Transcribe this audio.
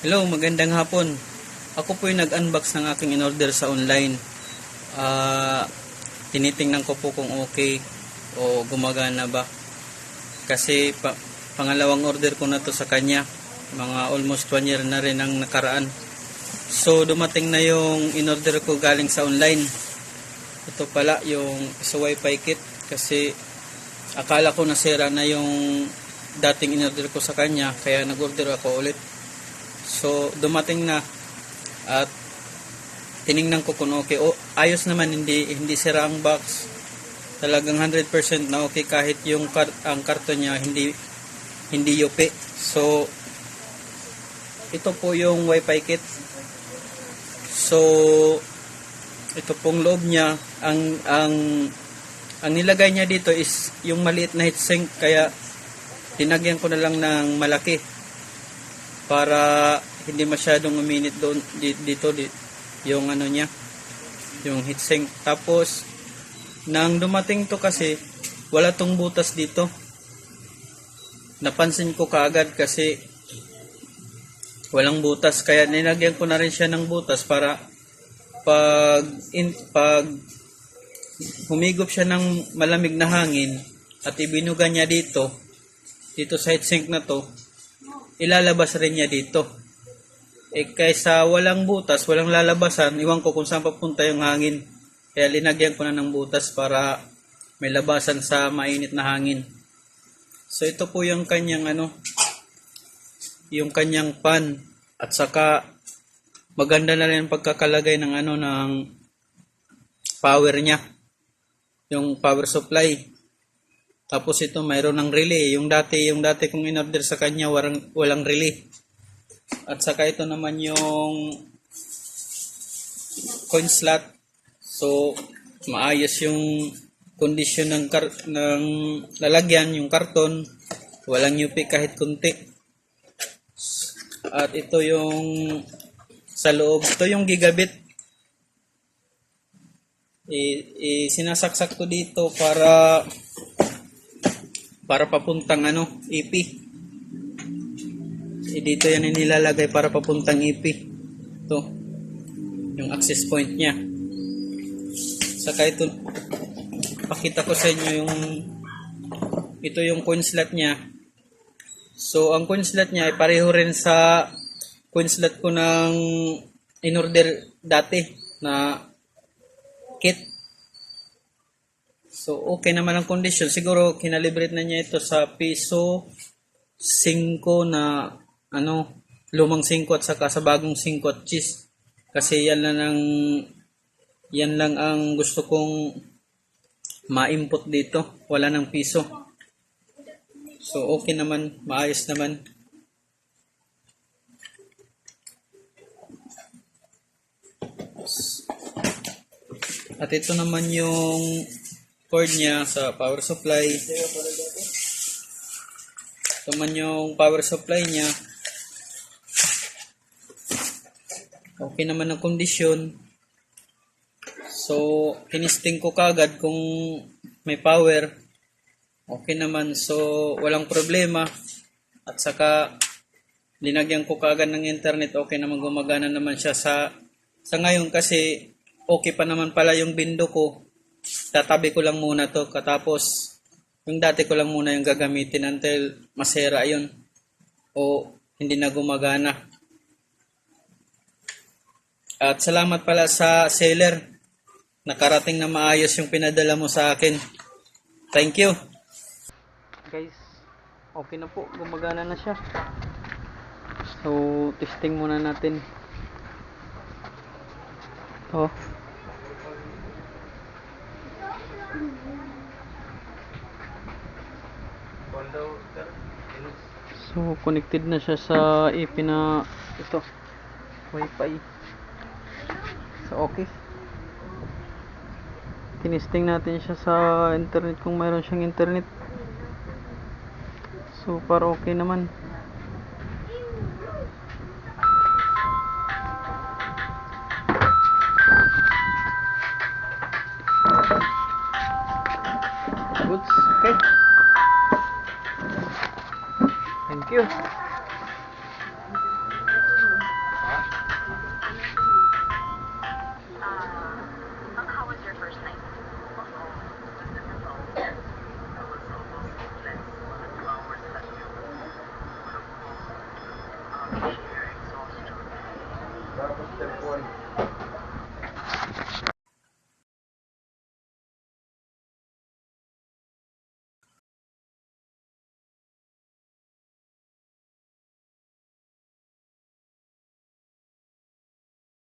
Hello, magandang hapon. Ako po yung nag-unbox ng aking in-order sa online. Tinitingnan ko po kung okay o gumagana ba. Kasi pangalawang order ko na to sa kanya. Mga almost 1 year na rin ang nakaraan. So dumating na yung in-order ko galing sa online. Ito pala yung sa Wi-Fi kit. Kasi akala ko nasira na yung dating in-order ko sa kanya. Kaya nag-order ako ulit. So dumating na at tiningnan ko kung okay. Ayos naman, hindi sira ang box. Talagang 100% na okay kahit yung ang karton niya hindi yupi. So ito po yung Wi-Fi kit. So ito pong loob niya, ang nilagay niya dito is yung maliit na heatsink, kaya tinagyan ko na lang ng malaki para hindi masyadong uminit doon dito yung ano niya, yung heatsink. Tapos nang dumating to kasi wala tong butas dito. Napansin ko kaagad kasi walang butas, kaya nilagyan ko na rin siya ng butas para pag humigop siya ng malamig na hangin at ibinuga niya dito sa heatsink na to, ilalabas rin niya dito. Kaysa walang butas, walang lalabasan, iwan ko kung saan papunta yung hangin. Kaya linagyan ko na ng butas para may labasan sa mainit na hangin. So ito po yung kanyang yung kanyang fan, at saka maganda na rin pagkakalagay ng ng power niya, yung power supply. Tapos ito mayroon ng relay. Yung dati kong in-order sa kanya walang relay. At saka ito naman yung coin slot. So maayos yung kondisyon ng lalagyan, yung karton. Walang yupi kahit kunti. At ito yung sa loob. Ito yung gigabit. Sinasaksak ko dito para papuntang EP. Dito yan nilalagay para papuntang EP. Ito yung access point niya. Saka ito, pakita ko sa inyo ito yung coin slot niya. So ang coin slot niya ay pareho rin sa coin slot ko ng in-order dati na kit. So okay naman ang condition. Siguro kinalibrate na niya ito sa piso 5 na lumang 5 at saka sa bagong 5 at cheese. Kasi yan lang ang gusto kong ma-input dito. Wala ng piso. So okay naman, maayos naman. At ito naman yung cord niya sa power supply. Ito naman yung power supply niya. Okay naman ang kondisyon. So tinisting ko kagad kung may power. Okay naman, so walang problema. At saka linagyan ko kagad ng internet. Okay naman, gumagana naman siya sa ngayon kasi okay pa naman pala yung bindo ko. Tatabi ko lang muna to, katapos yung dati ko lang muna yung gagamitin until masera yun o hindi na gumagana. At salamat pala sa seller, nakarating na maayos yung pinadala mo sa akin. Thank you guys. Okay na po, gumagana na siya. So testing muna natin. So connected na siya sa EP na ito, Wi-Fi. So okay, tinisting natin siya sa internet kung mayroon siyang internet. So para okay naman. Goods, okay. Thank you. sorry.